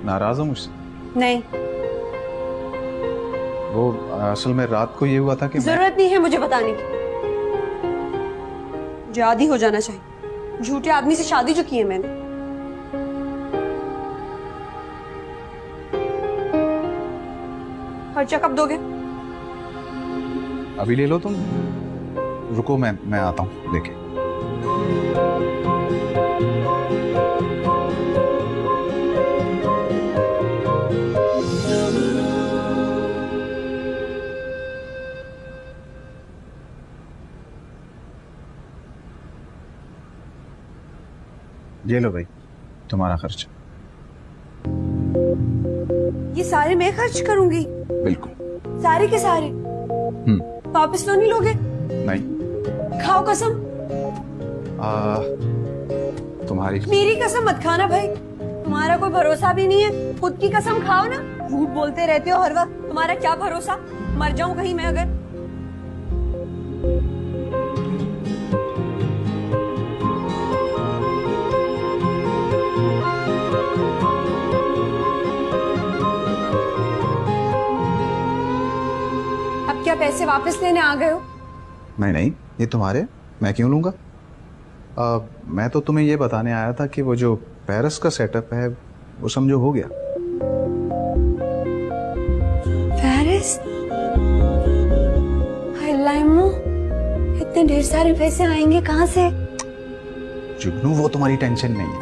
नाराज हो मुझसे? नहीं। वो असल में रात को ये हुआ था कि जरूरत नहीं है मुझे बताने की। मुझे आदी हो जाना चाहिए। झूठे आदमी से शादी जो की है मैंने। खर्चा कब दोगे? अभी ले लो तुम। रुको, मैं आता हूँ लेके। ये लो भाई, तुम्हारा खर्च। ये सारे मैं खर्च करूंगी? बिल्कुल। सारे के सारे? वापस तो नहीं लोगे? नहीं। खाओ कसम। तुम्हारी। मेरी कसम मत खाना भाई, तुम्हारा कोई भरोसा भी नहीं है। खुद की कसम खाओ ना। झूठ बोलते रहते हो हर वक्त, तुम्हारा क्या भरोसा। मर जाऊं कहीं मैं अगर। अब क्या पैसे वापस लेने आ गए हो? नहीं नहीं, ये तुम्हारे, मैं क्यों लूंगा। मैं तो तुम्हें ये बताने आया था कि वो जो पेरिस का सेटअप है वो समझो हो गया। पेरिस? लाइमो, इतने ढेर सारे पैसे आएंगे कहाँ से? जुगनू वो तुम्हारी टेंशन नहीं है,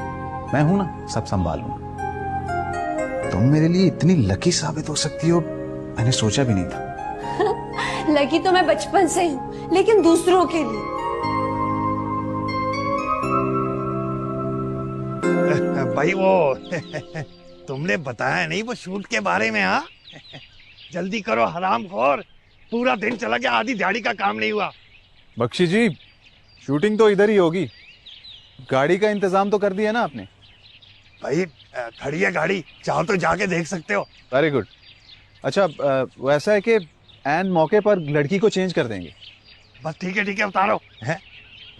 मैं हूं ना, सब संभाल लूंगा। तुम मेरे लिए इतनी लकी साबित हो सकती हो, मैंने सोचा भी नहीं था। लकी तो मैं बचपन से हूँ, लेकिन दूसरों के लिए। भाई वो तुमने बताया नहीं वो शूट के बारे में? हाँ जल्दी करो हरामखोर, पूरा दिन चला गया, आधी दिहाड़ी का काम नहीं हुआ। बख्शी जी, शूटिंग तो इधर ही होगी, गाड़ी का इंतजाम तो कर दिया ना आपने? भाई खड़ी है गाड़ी, चाहो तो जाके देख सकते हो। Very good. अच्छा, वो ऐसा है कि एन मौके पर लड़की को चेंज कर देंगे। बस ठीक है उतारो। है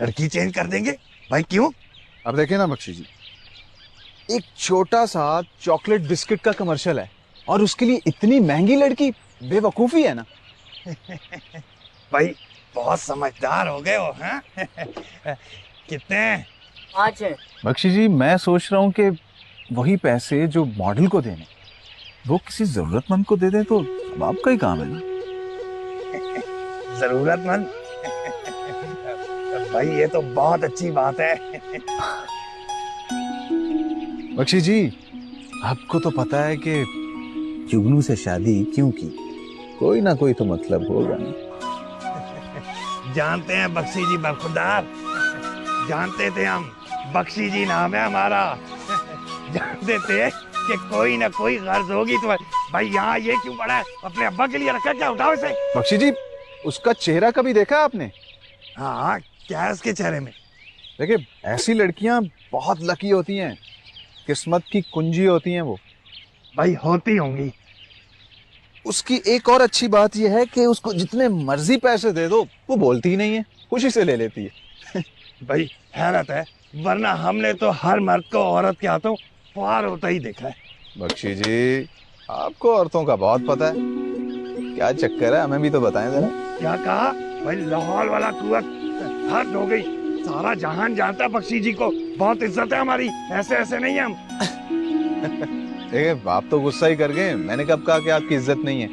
लड़की चेंज कर देंगे? भाई क्यों? अब देखिए ना बख्शी जी, एक छोटा सा चॉकलेट बिस्किट का कमर्शियल है और उसके लिए इतनी महंगी लड़की, बेवकूफी है ना। भाई बहुत समझदार हो गए हो। हैं कितने? 5 है। बख्शी जी, मैं सोच रहा हूँ कि वही पैसे जो मॉडल को देने, वो किसी जरूरतमंद को दे दें तो अब आपका ही काम है ना। जरूरतमंद? भाई ये तो बहुत अच्छी बात है। बख्शी जी, आपको तो पता है कि जुगनू से शादी क्यों की, कोई ना कोई तो मतलब होगा ना। जानते हैं बख्शी जी बरखुरदार, जानते थे हम, बख्शी जी नाम है हमारा। जानते थे कि कोई ना कोई गर्ज होगी तुम्हारी। भाई यहाँ ये क्यों पड़ा है? अपने अब्बा के लिए रखा क्या? उठाओ इसे। बख्शी जी, उसका चेहरा कभी देखा आपने? हाँ, क्या है उसके चेहरे में? देखिए, ऐसी लड़कियां बहुत लकी होती हैं, किस्मत की कुंजी होती हैं वो। भाई होती होंगी। उसकी एक और अच्छी बात यह है कि उसको जितने मर्जी पैसे दे दो वो बोलती ही नहीं है, खुशी से ले लेती है। भाई हैरत है, वरना हमने तो हर मर्द को औरत के हाथों पार होता ही देखा है। बख्शी जी, आपको औरतों का बहुत पता है, क्या चक्कर है, हमें भी तो बताएं जरा। क्या कहा? भाई लाहौल वाला कुवत हद हो गई, सारा जहान जानता है बख्शी जी को, बहुत इज्जत है हमारी, ऐसे ऐसे नहीं है हम। देखिए, आप तो गुस्सा ही कर गए, मैंने कब कहा कि आपकी इज्जत नहीं है,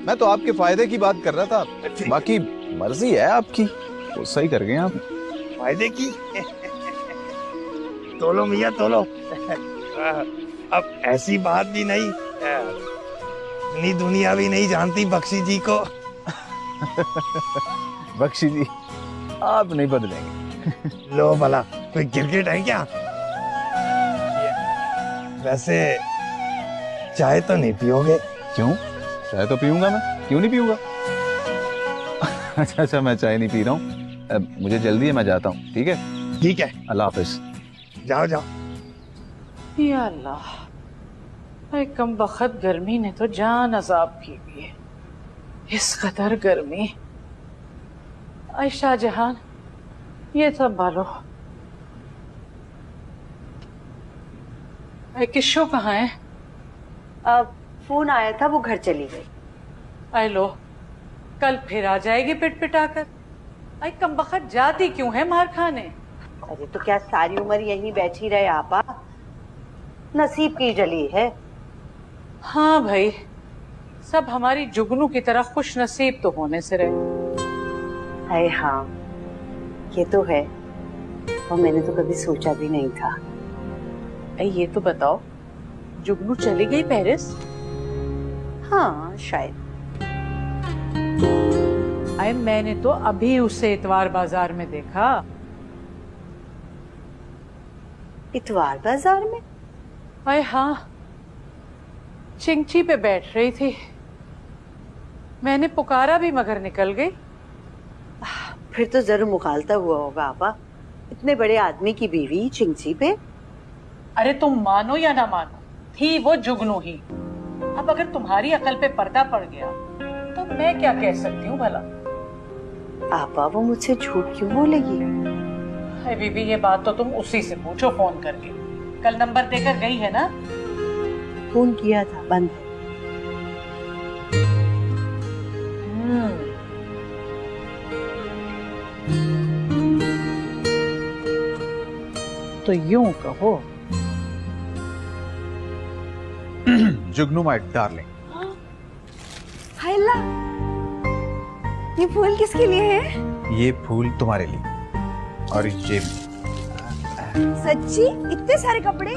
मैं तो आपके फायदे की बात कर रहा था, बाकी मर्जी है आपकी, गुस्सा ही कर गए आप। फायदे की? तोलो मियाँ तोलो। अब ऐसी बात भी नहीं, इतनी दुनिया भी नहीं जानती बख्शी जी को। बख्शी जी, आप नहीं बदलेंगे। लो भला, कोई क्रिकेट है क्या? वैसे चाय तो नहीं पियोगे? क्यों? चाय तो पीऊंगा मैं, क्यों नहीं पीऊंगा। अच्छा, मैं चाय नहीं पी रहा हूँ, मुझे जल्दी है, मैं जाता हूँ। ठीक है? ठीक है, अल्लाह हाफिज। जाओ जाओ। या अल्लाह, अरे कम बखत गर्मी ने तो जान अजाब की हुई है। इस कदर गर्मी। आई शाहजहान, ये संभालो। किशो कहाँ है? अब फोन आया था, वो घर चली गई। आई लो, कल फिर आ जाएगी पिट पिटाकर। आई कमबख्त जाती क्यों है मार खाने? अरे तो क्या सारी उम्र यहीं बैठी रहे आपा? नसीब की जली है। हाँ भाई, सब हमारी जुगनू की तरह खुश नसीब तो होने से रहे। है हाँ, ये तो है, और मैंने तो कभी सोचा भी नहीं था। ये तो बताओ, जुगनू चली गई पेरिस? हाँ शायद। मैंने तो अभी उसे इतवार बाजार में देखा। इतवार बाजार में? अरे हाँ, चिंची पे बैठ रही थी, मैंने पुकारा भी मगर निकल गई। फिर तो जरूर मुखालता हुआ होगा आपा, इतने बड़े आदमी की बीवी चिंची पे। अरे तुम मानो या ना मानो, थी वो जुगनू ही। अब अगर तुम्हारी अकल पे पर्दा पड़ गया तो मैं क्या कह सकती हूँ भला? आपा वो मुझसे झूठ क्यों बोलेगी? अरे बीबी, ये बात तो तुम उसी से पूछो फोन करके। कल नंबर देकर गई है ना? फोन किया था, बंद है। तो यूं कहो। जुगनू माय डार्लिंग, हाय अल्लाह, ये फूल किसके लिए है? ये फूल तुम्हारे लिए, और ये भी। सच्ची? इतने सारे कपड़े?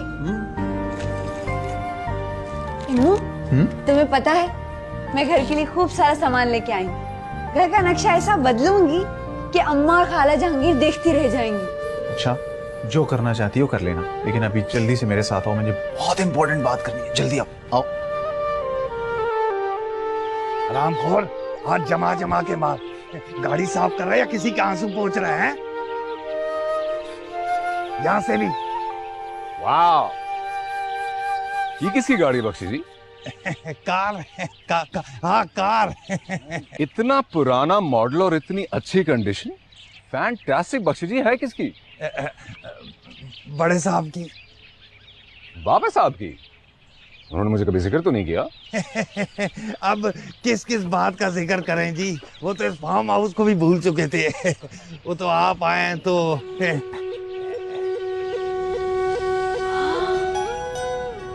इन्नू, तुम्हें पता है मैं घर के लिए खूब सारा सामान लेके आई हूँ। घर का नक्शा ऐसा बदलूंगी कि अम्मा और खाला जहांगीर देखती रह जाएंगी। अच्छा, जो करना चाहती हो कर लेना, लेकिन अभी जल्दी से मेरे साथ आओ, मुझे बहुत इंपॉर्टेंट बात करनी है। जल्दी आओ। हरामखोर, हाथ जमा जमा के मार। गाड़ी साफ कर रहा है या किसी के आंसू पोंछ रहा है? यहाँ से भी। वाह, ये किसकी गाड़ी है बख्शी जी? कार है, हाँ कार। इतना पुराना मॉडल और इतनी अच्छी कंडीशन, फैंटास्टिक। बख्शी जी है किसकी? बड़े साहब की। बाबा साहब की? उन्होंने मुझे कभी जिक्र तो नहीं किया। अब किस किस बात का जिक्र करें जी, वो तो इस फार्म हाउस को भी भूल चुके थे। वो तो आप आए तो।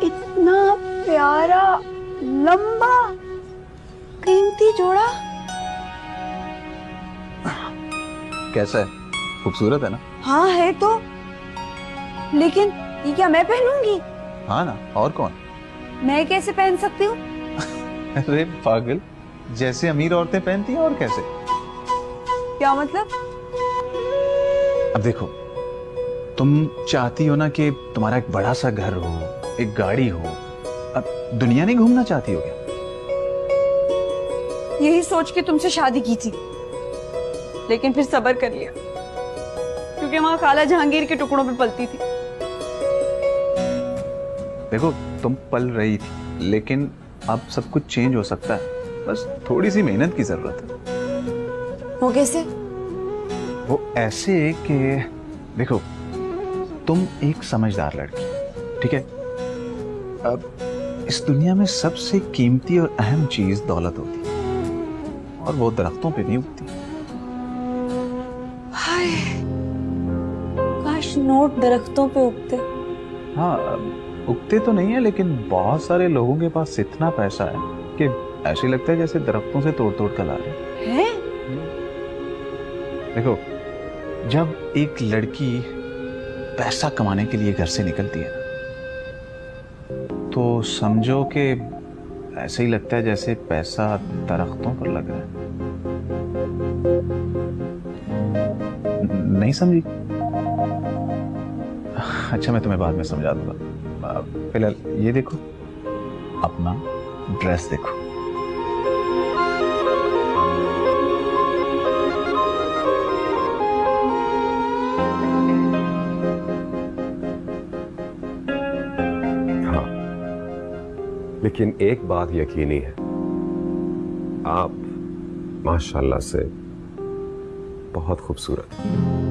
इतना प्यारा, लंबा, कीमती जोड़ा। कैसा है? खूबसूरत है ना? हाँ है तो, लेकिन ये क्या मैं पहनूंगी? हाँ ना, और कौन? मैं कैसे पहन सकती हूँ? अरे पागल, जैसे अमीर औरतें पहनती हैं, और कैसे? क्या मतलब? अब देखो, तुम चाहती हो ना कि तुम्हारा एक बड़ा सा घर हो, एक गाड़ी हो। अब दुनिया नहीं घूमना चाहती हो क्या? यही सोच के तुमसे शादी की थी, लेकिन फिर सब्र कर लिया, क्योंकि वहां खाला जहांगीर के टुकड़ों पे पलती थी। देखो, तुम पल रही थी, लेकिन अब सब कुछ चेंज हो सकता है। बस थोड़ी सी मेहनत की जरूरत है। वो कैसे? वो ऐसे कि देखो, तुम एक समझदार लड़की, ठीक है? अब इस दुनिया में सबसे कीमती और अहम चीज दौलत होती है, और वो दरख्तों पे नहीं उगती। हाय, काश नोट दरख्तों पे उगते। हाँ, उगते तो नहीं है, लेकिन बहुत सारे लोगों के पास इतना पैसा है कि ऐसे लगता है जैसे दरख्तों से तोड़ तोड़ कर ला रहे हैं। देखो, जब एक लड़की पैसा कमाने के लिए घर से निकलती है तो समझो कि ऐसे ही लगता है जैसे पैसा दरख्तों पर लग रहा है। नहीं समझी? अच्छा, मैं तुम्हें बाद में समझा दूंगा। फिलहाल ये देखो, अपना ड्रेस देखो। हाँ, लेकिन एक बात यकीनी है, आप माशाल्लाह से बहुत खूबसूरत हैं।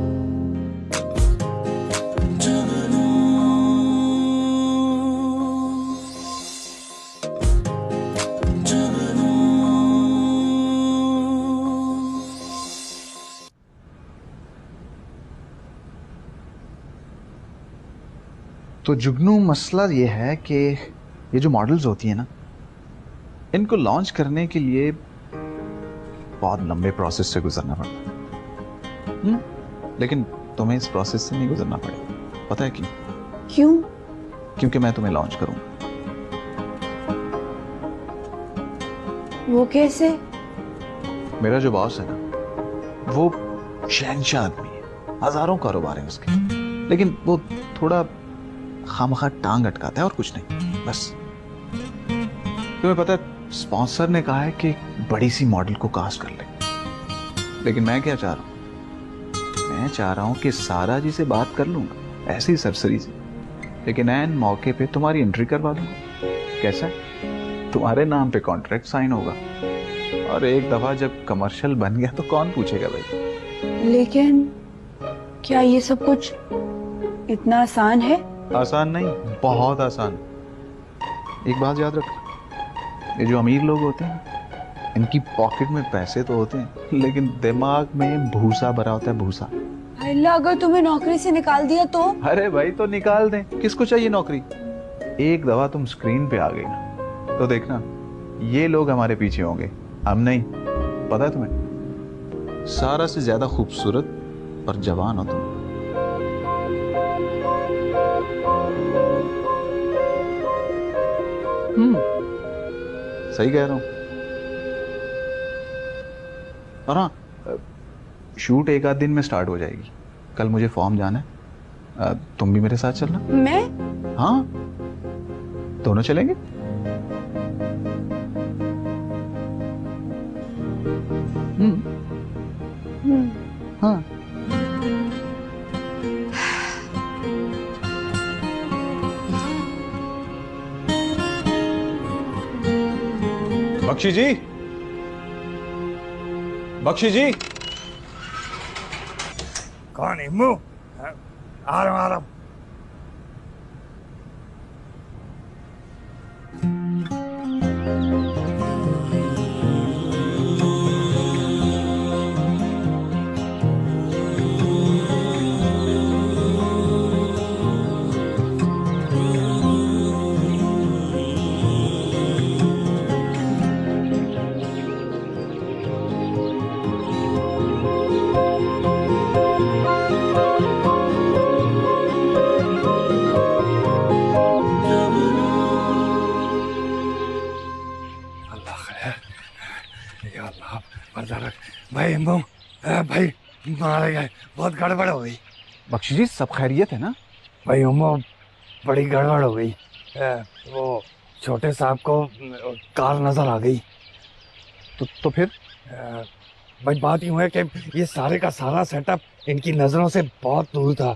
तो जुगनू मसला ये है कि ये जो मॉडल्स होती है ना, इनको लॉन्च करने के लिए बहुत लंबे प्रोसेस से गुजरना पड़ता है। लेकिन तुम्हें इस प्रोसेस से नहीं गुजरना पड़ेगा। पता है क्यों? क्यों? क्योंकि मैं तुम्हें लॉन्च करूंगा। वो कैसे? मेरा जो बॉस है ना, वो शहंशाह आदमी है, हजारों कारोबार है उसके, लेकिन वो थोड़ा खामखा टांग अटकाता है और कुछ नहीं, बस। तुम्हें पता है, स्पॉन्सर ने कहा है कि बड़ी सी मॉडल को कास्ट कर ले, लेकिन मैं क्या चाह रहा हूं? मैं चाह रहा हूं कि सारा जी से बात कर लूंगा, ऐसी सरसरी से, लेकिन ऐन मौके पे तुम्हारी एंट्री करवा दूंगा। कैसा? तुम्हारे नाम पे कॉन्ट्रैक्ट साइन होगा, और एक दफा जब कमर्शियल बन गया तो कौन पूछेगा भाई। लेकिन क्या ये सब कुछ इतना आसान है? आसान नहीं, बहुत आसान। एक बात याद रखो, ये जो अमीर लोग होते हैं, इनकी पॉकेट में पैसे तो होते हैं, लेकिन दिमाग में भूसा भरा होता है, भूसा। अल्लाह, अगर तुम्हें नौकरी से निकाल दिया तो? अरे भाई, तो निकाल दें, किसको चाहिए नौकरी? एक दफा तुम स्क्रीन पे आ गई ना, तो देखना ये लोग हमारे पीछे होंगे, हम नहीं। पता है तुम्हें, सारा से ज्यादा खूबसूरत और जवान हो तुम। सही कह रहा हूं। और हाँ, शूट एक आध दिन में स्टार्ट हो जाएगी। कल मुझे फॉर्म जाना है, तुम भी मेरे साथ चलना। मैं? हाँ, दोनों चलेंगे। हाँ। बख्शी जी, बख्शी जी। कौन है? मुंह आ रहा हूं, आ रहा हूं। भाई भाई मारा गया, बहुत गड़बड़ हो गई। बख्शी जी, सब खैरियत है ना? भाई उम्मो, बड़ी गड़बड़ हो गई। वो छोटे साहब को कार नजर आ गई। तो फिर? भाई बात यूं है कि ये सारे का सारा सेटअप इनकी नजरों से बहुत दूर था।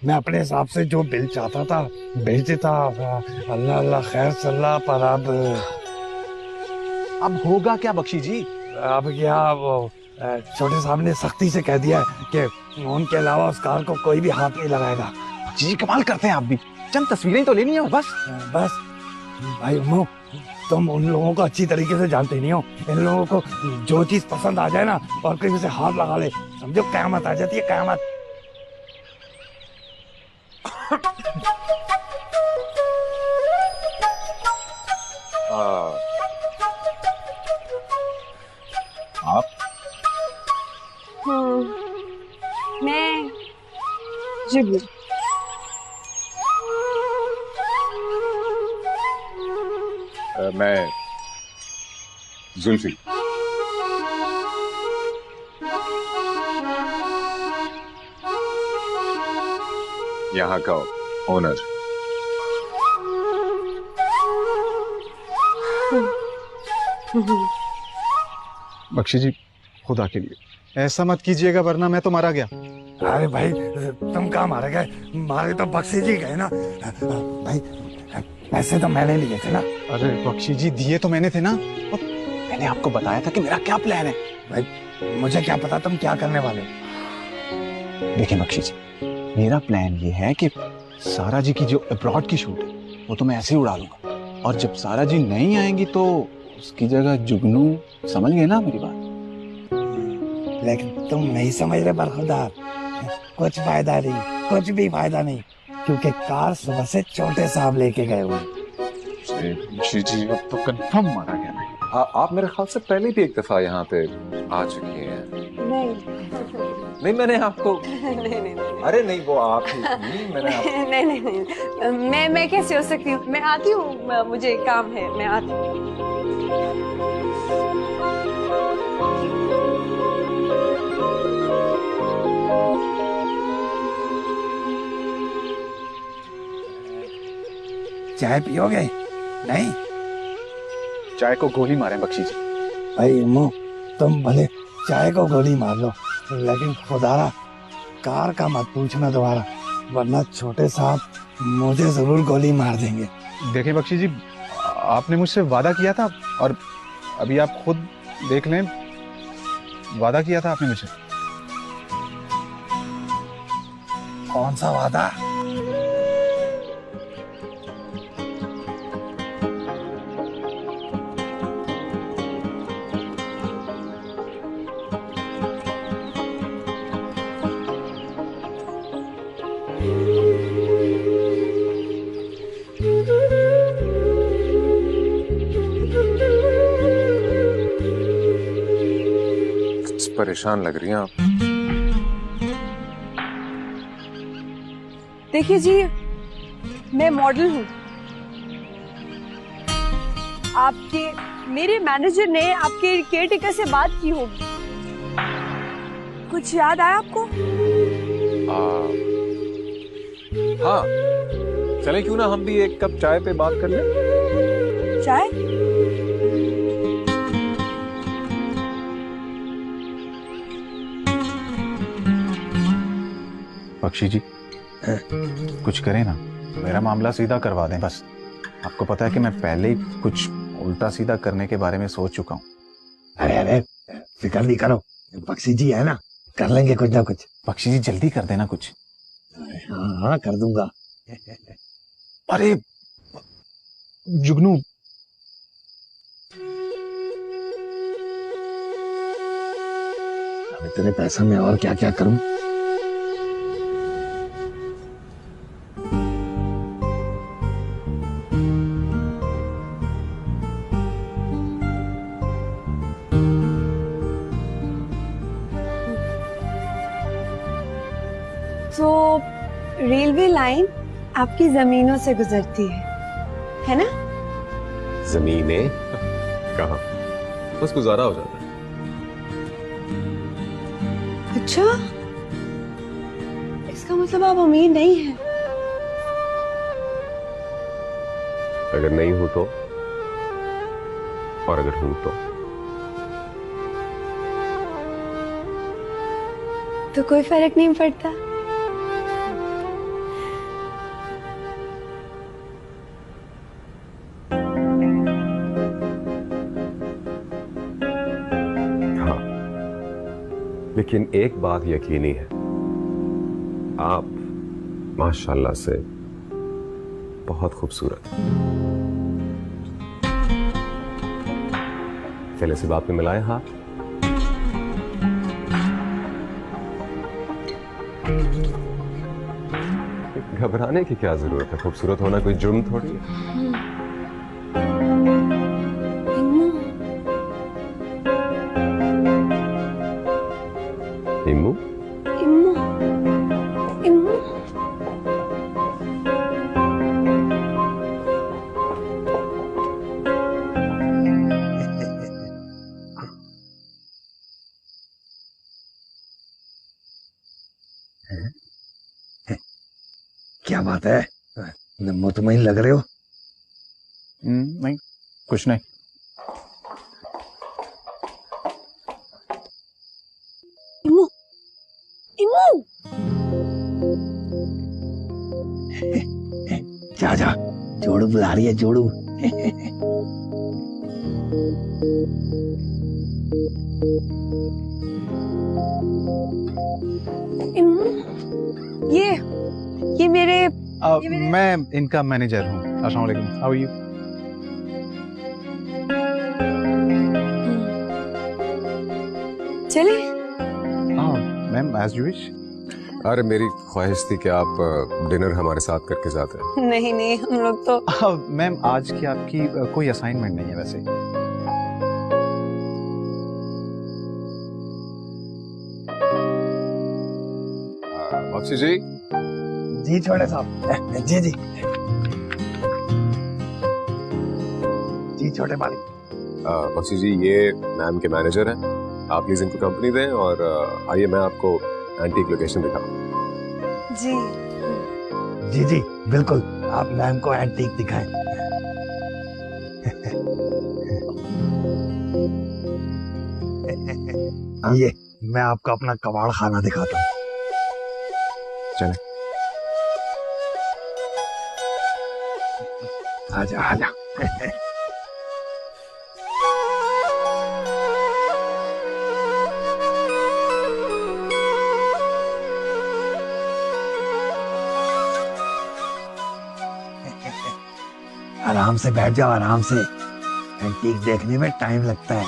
मैं अपने हिसाब से जो बिल चाहता था भेज देता। अल्लाह अल्लाह खैर सल्ला, पर अब होगा क्या बख्शी जी? अब क्या, वो छोटे साहब ने सख्ती से कह दिया है कि उनके अलावा उस कार को कोई भी हाथ नहीं लगाएगा। जी, कमाल करते हैं आप भी। चंद तस्वीरें तो लेनी है बस। बस भाई उम्मो, तुम उन लोगों को अच्छी तरीके से जानते नहीं हो। इन लोगों को जो चीज पसंद आ जाए ना और कहीं से हाथ लगा ले, समझो कयामत आ जाती है, कयामत। आप? मैं जुगनू। मैं जुल्फी। यहाँ का ओनर। बख्शी जी, खुदा के लिए ऐसा मत कीजिएगा, वरना मैं तो मारा गया। अरे भाई, तुम कहाँ मारे गए? मारे तो बख्शी जी गए ना। भाई पैसे तो मैंने लिए थे ना। अरे बख्शी जी, दिए तो मैंने थे ना। मैंने आपको बताया था कि मेरा क्या प्लान है। भाई मुझे क्या पता तुम क्या करने वाले हो। देखिए बख्शी जी, मेरा प्लान ये है कि सारा जी की जो अब्रॉड की शूट है वो तो मैं ऐसे ही उड़ा लूंगा, और जब सारा जी नहीं आएंगी तो उसकी जगह जुगनू। समझ गए ना मेरी बात? लेकिन तुम नहीं समझ रहे बरखुरदार, कुछ फायदा नहीं, कुछ भी फायदा नहीं। क्योंकि कार सुबह से छोटे साहब लेके गए हुए। जी जी, अब तो कंफर्म माना गया नहीं। आप मेरे ख्याल से पहले भी एक दफा यहाँ पे आ चुकी हैं। नहीं मैंने आपको नहीं अरे नहीं, वो आप ही नहीं, मैंने आप... नहीं मैं कैसे हो सकती हूँ? मैं आती हूँ, मुझे काम है, मैं आती हूँ। चाय पियोगे? नहीं चाय को गोली मारे बख्शी जी। भाई अम्मू, तुम भले चाय को गोली मार लो, लेकिन खुदारा कार का मत पूछना दोबारा, वरना छोटे साहब मुझे जरूर गोली मार देंगे। देखिए बख्शी जी, आपने मुझसे वादा किया था और अभी आप खुद देख लें, वादा किया था आपने मुझसे। कौन सा वादा? परेशान लग रही हैं आप। देखिए जी, मैं मॉडल हूँ। आपके मेरे मैनेजर ने आपके केयरटेकर से बात की होगी। कुछ याद आया आपको? हाँ, चलें क्यों ना हम भी एक कप चाय पे बात कर लें? चाय? बख्शी जी कुछ करें ना, मेरा मामला सीधा करवा दें बस। आपको पता है कि मैं पहले ही कुछ उल्टा सीधा करने के बारे में सोच चुका हूँ। अरे फिक्र नहीं करो, बख्शी जी है ना, कर लेंगे कुछ ना कुछ। बख्शी जी जल्दी कर देना कुछ। हाँ कर दूंगा। अरे जुगनू, अब इतने पैसा में और क्या क्या करूं? तो रेलवे लाइन आपकी जमीनों से गुजरती है ना? जमीनें कहाँ, बस गुजारा हो जाता है। अच्छा, इसका मतलब आप अमीर नहीं हैं। अगर नहीं हूं तो, और अगर हूं तो कोई फर्क नहीं पड़ता। लेकिन एक बात यकीनी है, आप माशाल्लाह से बहुत खूबसूरत हैं। चले इसी बात में मिलाए हाथ। घबराने की क्या जरूरत है, खूबसूरत होना कोई जुर्म थोड़ी है। इम्मू? इम्मू, इम्मू। क्या बात है, मुतमईन लग रहे हो? नहीं कुछ नहीं। इम्मू, इम्मू। जा जा, जोड़ू बुला रही है, जोड़ू। इम्मू, ये मेरे मैं इनका मैनेजर हूँ। अस्सलाम वालेकुम, हाउ आर यू? चले? हाँ मैम, एज यू विश। अरे मेरी ख्वाहिश थी कि आप डिनर हमारे साथ करके जाते हैं। नहीं नहीं, हम लोग तो मैम आज की आपकी कोई असाइनमेंट नहीं है वैसे। बख्शी जी। जी छोटे साहब। जी जी जी छोटे मालिक। बख्शी जी ये मैम के मैनेजर हैं, आप प्लीज इनको कंपनी दें और आइए मैं आपको एंटीक लोकेशन दिखाऊं। जी जी जी बिल्कुल, आप मैम को एंटीक दिखाएं। ये मैं आपको अपना कबाड़ खाना दिखाता हूँ। चले आजा आजा। आराम से बैठ जाओ, आराम से। एंटीक देखने में टाइम लगता है।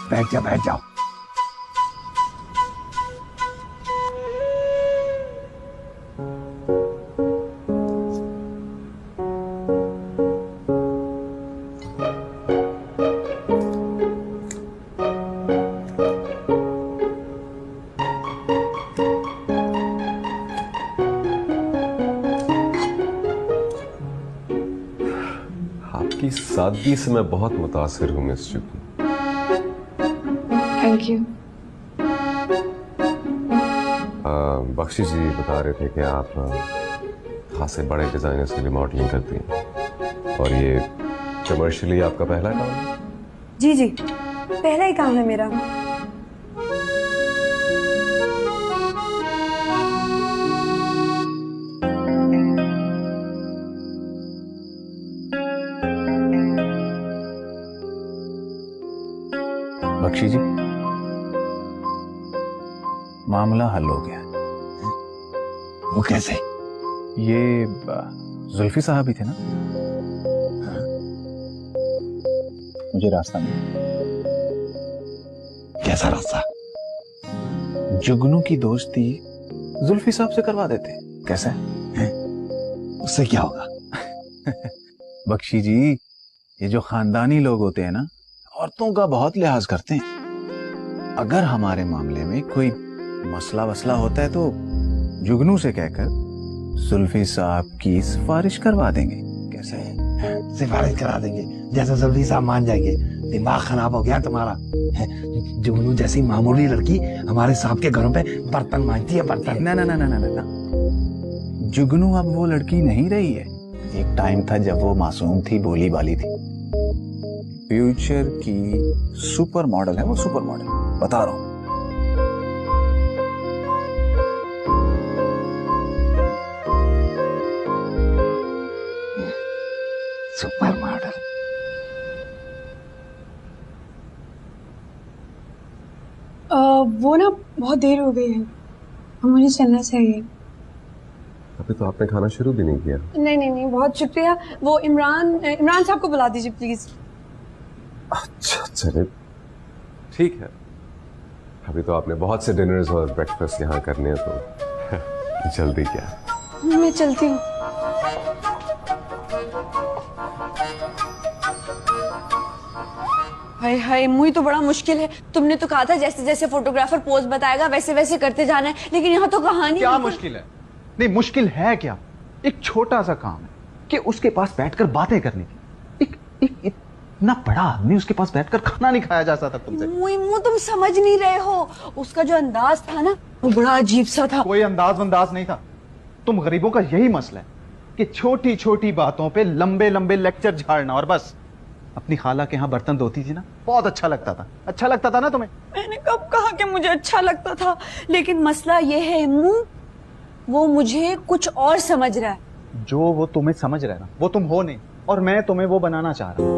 बैठ जाओ बैठ जाओ। आपकी सादगी से मैं बहुत मुतासिर हूँ miss Jugnu. Thank you. Bakhshi जी बता रहे थे कि आप खासे बड़े डिजाइनर्स के लिए मॉडलिंग करती हैं और ये कमर्शियली आपका पहला काम है? जी जी, पहला ही काम है मेरा। बख्शी जी मामला हल हो गया। वो कैसे? ये जुल्फी साहब ही थे ना? मुझे रास्ता नहीं। कैसा रास्ता? जुगनू की दोस्ती जुल्फी साहब से करवा देते। कैसा है? उससे क्या होगा? बख्शी जी ये जो खानदानी लोग होते हैं ना, औरतों का बहुत लिहाज करते हैं। अगर हमारे मामले में कोई मसला वसला होता है तो जुगनू से कहकर जुल्फी साहब की सिफारिश करवा देंगे। कैसे है? सिफारिश करा देंगे, जैसे जुल्फी साहब मान जाएंगे। दिमाग खराब हो गया तुम्हारा? जुगनू जैसी मामूली लड़की हमारे साहब के घरों पे बर्तन मांजती है, बर्तन। ना ना ना ना ना ना, जुगनू अब वो लड़की नहीं रही है। एक टाइम था जब वो मासूम थी, भोली भाली थी। फ्यूचर की सुपर मॉडल है वो, सुपर मॉडल बता रहा हूं। Super model. वो ना बहुत देर हो गई है, मुझे चलना चाहिए। अभी तो आपने खाना शुरू भी नहीं किया। नहीं नहीं नहीं, बहुत शुक्रिया। वो इमरान साहब को बुला दीजिए प्लीज। अच्छा चले ठीक है। अभी तो आपने बहुत से डिनर्स और ब्रेकफास्ट यहाँ करने हैं तो जल्दी क्या। मैं चलती हूँ। हाय हाय, मुझे तो बड़ा मुश्किल है। तुमने तो कहा था जैसे जैसे फोटोग्राफर पोज बताएगा वैसे वैसे करते जाना है, लेकिन यहाँ तो कहानी क्या मुश्किल है? नहीं मुश्किल है क्या? एक छोटा सा काम है कि उसके पास बैठकर बातें करनी थी। एक इतना बड़ा आदमी, उसके पास बैठकर खाना नहीं खाया जा सकता तुमसे। मुझे तुम समझ नहीं रहे हो। उसका जो अंदाज था ना वो बड़ा अजीब सा था। कोई अंदाज नहीं था। तुम गरीबों का यही मसला है कि छोटी छोटी बातों पे लंबे लंबे लेक्चर झाड़ना और बस। अपनी खाला के यहाँ बर्तन धोती थी ना, बहुत अच्छा लगता था। अच्छा लगता था ना तुम्हें? मैंने कब कहा कि मुझे अच्छा लगता था? लेकिन मसला ये है इम्मू, वो मुझे कुछ और समझ रहा है। जो वो तुम्हें समझ रहा है ना, वो तुम हो नहीं, और मैं तुम्हें वो बनाना चाह रहा हूं।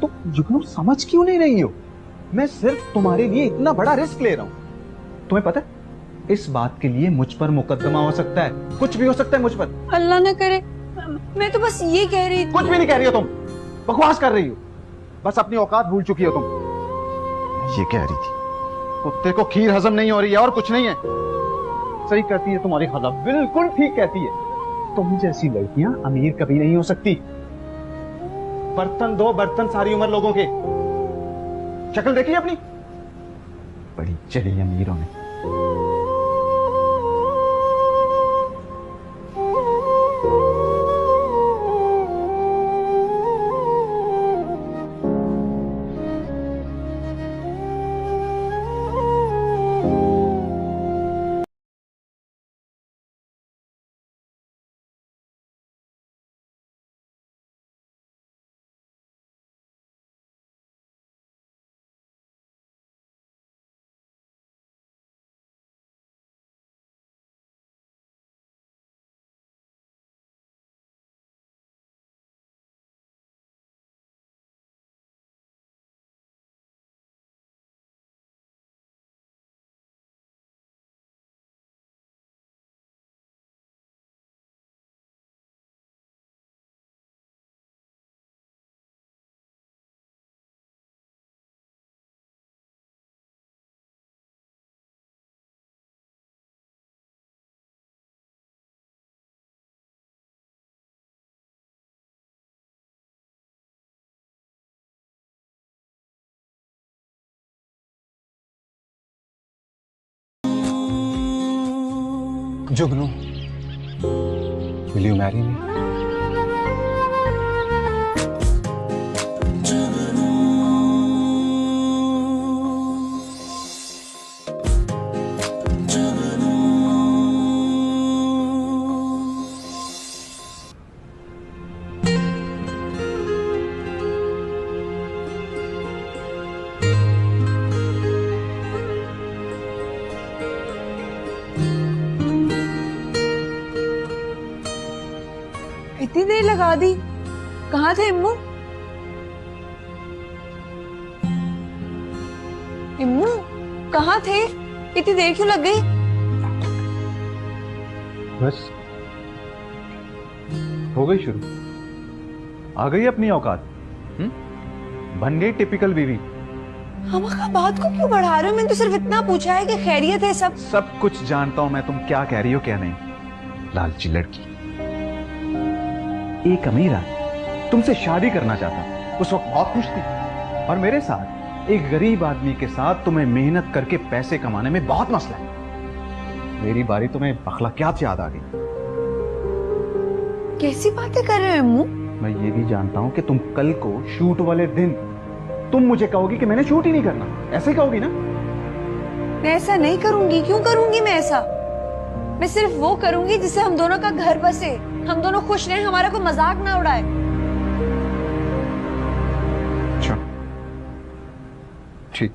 तुम जुगनू समझ क्यों नहीं रही हो? मैं सिर्फ तुम्हारे लिए इतना बड़ा रिस्क ले रहा हूं। तुम्हें पता है इस बात के लिए मुझ पर मुकदमा हो सकता है, कुछ भी हो सकता है मुझ पर। अल्लाह ना करे। मैं तो बस ये कह रही थी। कुछ भी नहीं कह रही हो तुम, बकवास कर रही हो। बस अपनी औकात भूल चुकी हो तुम। ये कह रही थी कुत्ते को खीर हजम नहीं हो रही है और कुछ नहीं है। सही कहती है तुम्हारी खाला, बिल्कुल ठीक कहती है। तुम जैसी लड़कियां अमीर कभी नहीं हो सकती। बर्तन दो बर्तन सारी उम्र लोगों के। शक्ल देखी अपनी, बड़ी चली अमीरों ने। जुगनू, will you marry me? इतनी देर लगा दी, कहाँ थे इम्मू? इम्मू कहाँ थे? इतनी देर क्यों लग गई? बस हो गई शुरू, आ गई अपनी औकात। बन गई टिपिकल बीवी। हम बात को क्यों बढ़ा रहे हो? मैंने तो सिर्फ इतना पूछा है कि खैरियत है सब। सब कुछ जानता हूं मैं, तुम क्या कह रही हो क्या नहीं। लालची लड़की, एक अमीर आदमी तुमसे शादी करना चाहता, उस वक्त बहुत खुश थी, और मेरे साथ एक गरीब आदमी के साथ तुम्हें मेहनत करके पैसे कमाने में बहुत मसला है। मेरी बारी तुम्हें अखलाकियात याद आ गई। कैसी बातें कर रहे हो अम्मू? मैं ये भी जानता हूं कि तुम कल को शूट वाले दिन तुम मुझे कहोगी कि मैंने शूट ही नहीं करना, ऐसे कहोगी ना? मैं ऐसा नहीं करूंगी। क्यों करूंगी मैं ऐसा? मैं सिर्फ वो करूंगी जिससे हम दोनों का घर बसे, हम दोनों खुश रहें, हमारा कोई मजाक ना उड़ाए। अच्छा ठीक,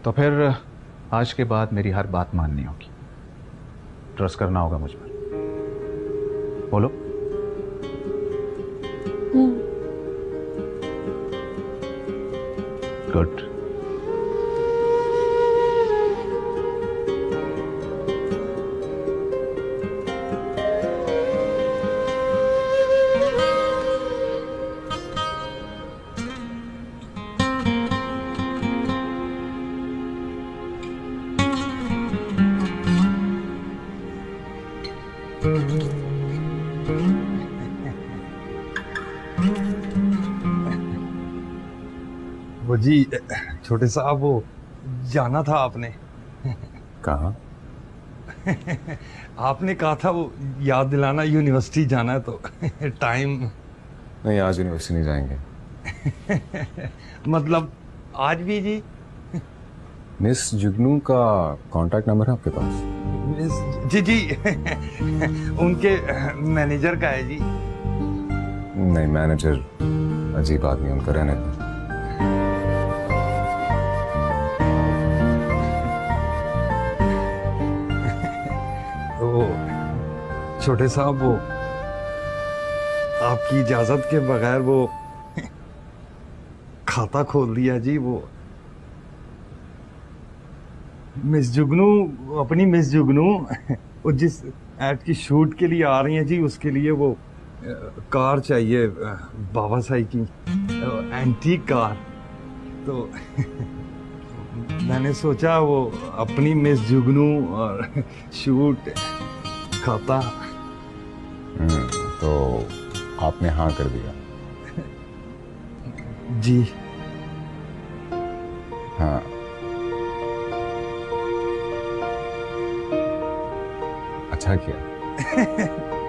तो फिर आज के बाद मेरी हर बात माननी होगी, ट्रस्ट करना होगा मुझ पर। बोलो। गुड। वो जी छोटे साहब, वो जाना था आपने। कहाँ? आपने कहा था वो याद दिलाना, यूनिवर्सिटी जाना है तो टाइम। नहीं, आज यूनिवर्सिटी नहीं जाएंगे। मतलब आज भी जी? मिस जुगनू का कांटेक्ट नंबर है आपके पास? जी जी उनके मैनेजर का है जी। नहीं, मैनेजर अजीब आदमी, उनका रहने दो। छोटे साहब, वो आपकी इजाजत के बगैर वो खाता खोल दिया जी। वो मिस जुगनू, अपनी मिस जुगनू, वो जिस एड की शूट के लिए आ रही हैं जी, उसके लिए वो कार चाहिए, बाबा साई की एंटीक कार। तो मैंने सोचा वो अपनी मिस जुगनू और शूट खाता। तो आपने हाँ कर दिया? जी हाँ। अच्छा किया।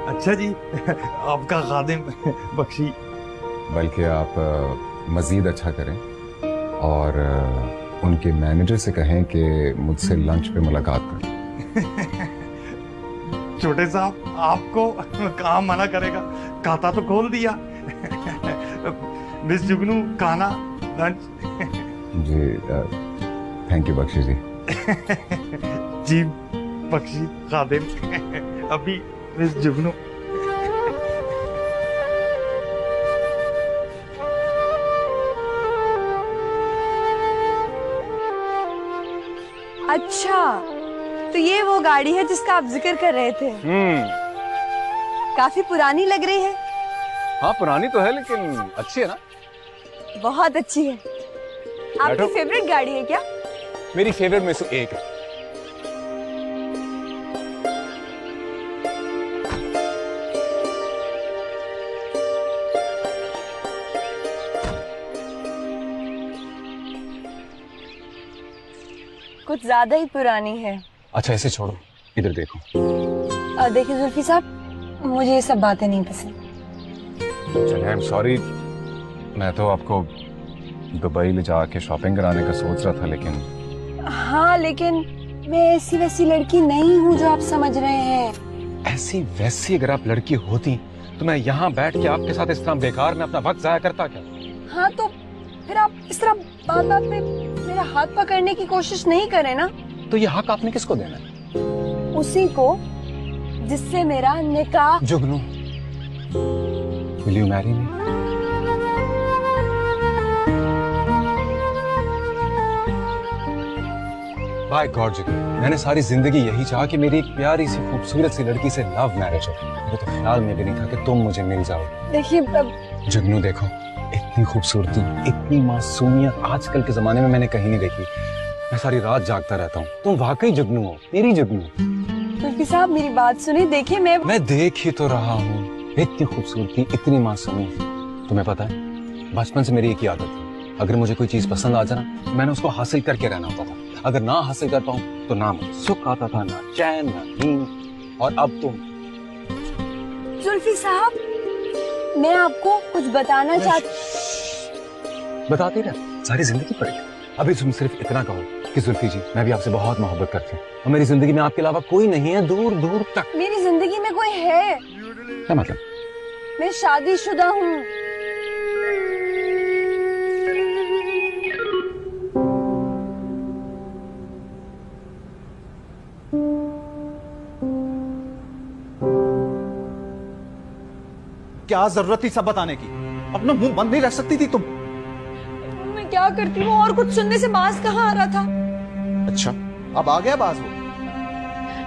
अच्छा जी, आपका खादिम बख्शी। बल्कि आप मजीद अच्छा करें और उनके मैनेजर से कहें कि मुझसे लंच पे मुलाकात करें। छोटे साहब आपको कहाँ मना करेगा, खाता तो खोल दिया। मिस जुगनू खाना लंच। जी थैंक यू बख्शी जी। जी बख्शी खादिम। अभी मिस जुगनू। अच्छा, तो ये वो गाड़ी है जिसका आप जिक्र कर रहे थे। काफी पुरानी लग रही है। हाँ पुरानी तो है लेकिन अच्छी है ना। बहुत अच्छी है। आपकी बैठो। फेवरेट गाड़ी है क्या? मेरी फेवरेट में से एक है। कुछ ज्यादा ही पुरानी है। अच्छा इसे छोड़ो, इधर देखो। देखिए जुल्फी साहब, मुझे ये सब बातें नहीं पसंद। चलिए आई एम सॉरी, मैं तो आपको दुबई ले जाके शॉपिंग कराने का सोच रहा था लेकिन। हाँ लेकिन मैं ऐसी वैसी लड़की नहीं हूँ जो आप समझ रहे हैं। ऐसी वैसी अगर आप लड़की होती तो मैं यहाँ बैठ के आपके साथ इस तरह बेकार में अपना वक्त जाया करता क्या? हाँ तो फिर आप इस तरह बात बात में मेरा हाथ पकड़ने की कोशिश नहीं करें ना। तो ये हक आपने किसको देना है? उसी को जिससे मेरा निकाह। Jugnu, will you marry me? By God Jugnu, मैंने सारी जिंदगी यही चाहा कि मेरी एक प्यारी सी खूबसूरत सी लड़की से लव मैरिज हो। मुझे तो ख्याल में भी नहीं था कि तुम मुझे मिल जाओ। देखिए जुगनू देखो, इतनी खूबसूरती, इतनी मासूमियत आजकल के जमाने में मैंने कहीं नहीं देखी। मैं सारी रात जागता रहता हूँ। तुम वाकई जुगनू हो, मेरी जुगनू। जुल्फी साहब मेरी बात सुनिए। देखिए मैं देख ही तो रहा हूँ, इतनी खूबसूरती, इतनी मासूमियत। तुम्हें पता है बचपन से मेरी एक ही आदत थी, अगर मुझे कोई चीज पसंद आ जाए ना, मैंने उसको हासिल करके रहना होता था। अगर ना हासिल कर पाऊं तो ना मुझे सुख आता था, ना चैन, ना नींद। और अब तुम। जुल्फी साहब, मैं आपको कुछ बताना चाहती। बताती रह, सारी जिंदगी पड़ेगी। अभी तुम सिर्फ इतना कहो कि जुल्फी जी, मैं भी आपसे बहुत मोहब्बत करती हूँ और मेरी जिंदगी में आपके अलावा कोई नहीं है, दूर दूर तक। मेरी जिंदगी में कोई है? क्या मतलब? मैं शादीशुदा हूँ। क्या जरूरत थी सब बताने की? अपना मुंह बंद नहीं रख सकती थी तुम? मैं क्या करती हूँ, और कुछ सुनने से बाज कहाँ आ रहा था। अच्छा अब आ गया बाज वो?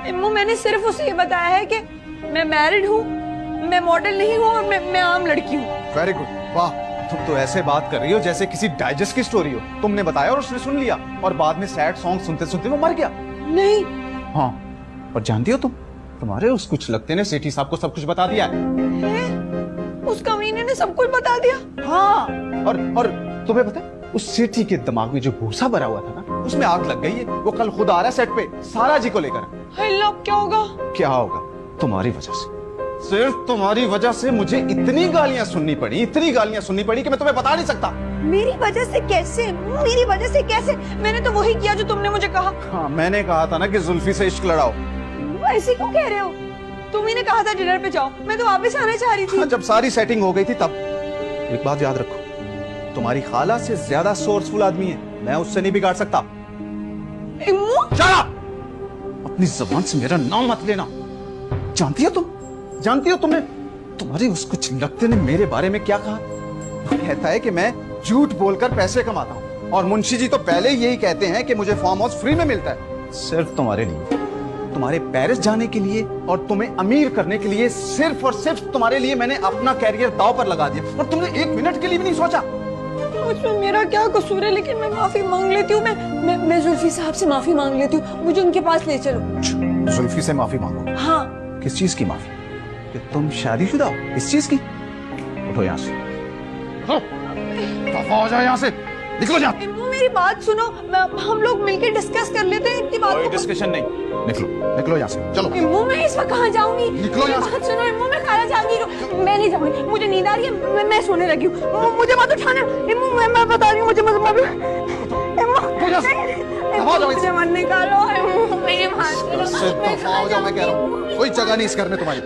इम्मू, मैंने सिर्फ उसे ये बताया है कि मैं मैरिड हूँ, मैं मॉडल नहीं हूँ और मैं आम लड़की हूँ। वेरी गुड, वाह। तुम तो ऐसे बात कर रही हो जैसे किसी डाइजेस्ट की स्टोरी हो। तुमने बताया और उसने सुन लिया और बाद में सैड सॉन्ग सुनते सुनते वो मर गया। नहीं। हाँ, और जानती हो तुम्हारे उस कुछ लगते ने सेठी साहब को सब कुछ बता दिया है। उस कमीने ने सब कुछ बता दिया? हाँ, और तुम्हें पता है उस सेठी के दिमाग में जो भूसा भरा हुआ था ना, उसमें आग लग गई है। वो कल खुद आ रहा है सेट पे सारा जी को लेकर। अब क्या होगा? क्या होगा? तुम्हारी वजह से, सिर्फ तुम्हारी वजह से मुझे इतनी गालियां सुननी पड़ी कि मैं तुम्हें बता नहीं सकता। मेरी वजह से कैसे? मेरी वजह से कैसे? मैंने तो वही किया जो तुमने मुझे कहा। हाँ, मैंने कहा था ना कि जुल्फी से इश्क लड़ाओ। ऐसे क्यों कह रहे हो? तुम ही ने कहा था डिनर पे जाओ, मैं तो वापस आना चाह रही थी। हाँ, जब सारी सेटिंग हो गई थी तब। एक बात याद रखो, तुम्हारी खाला से ज्यादा सोर्सफुल आदमी है, मैं उससे नहीं बिगाड़ सकता। अपनी जुबान से मेरा नाम मत लेना। जानती हो तुमने तुम्हारी उस कुछ लगते ने मेरे बारे में क्या कहा? वो कहता है कि मैं झूठ बोलकर पैसे कमाता हूँ और मुंशी जी तो पहले ही यही कहते हैं कि मुझे फार्म हाउस फ्री में मिलता है। सिर्फ तुम्हारे लिए, तुम्हारे पेरिस जाने के लिए और तुम्हें अमीर करने के लिए, सिर्फ और सिर्फ तुम्हारे लिए मैंने अपना कैरियर दांव पर लगा दिया और तुमने एक मिनट के लिए भी नहीं सोचा। उसमें मेरा क्या कसूर है, लेकिन मैं माफी मांग लेती हूँ। मैं जुल्फी साहब से माफी मांग लेती हूँ, मुझे उनके पास ले चलो। जुल्फी से माफी मांगो? हाँ। किस चीज की माफी? कि तुम शादीशुदा हो, इस चीज की? उठो यहाँ से, उठो, दफा हो जाओ यहाँ से, निकलो यहाँ। इम्मू मेरी बात सुनो, हम लोग मिलकर डिस्कस कर लेते हैं इतनी बात कोई को। डिस्कशन नहीं, निकलो, निकलो यहाँ से, चलो। इम्मू मैं इस वक्त कहाँ जाऊंगी? निकलो यहाँ से। बात सुनो इम्मू, मैं खाला जहांगीर हूँ, मैं नहीं जाऊंगी, मुझे नींद आ रही है, मैं सोने लगी हूँ, मुझे मत उठाना इम्मू, मैं बता रही हूँ, मुझे मत मुझे मत निकालो इम्मू, मेरी बात सुनो। दफा हो जाओ, मैं कह रहा हूँ, कोई जगह नहीं इस घर में तुम्हारी।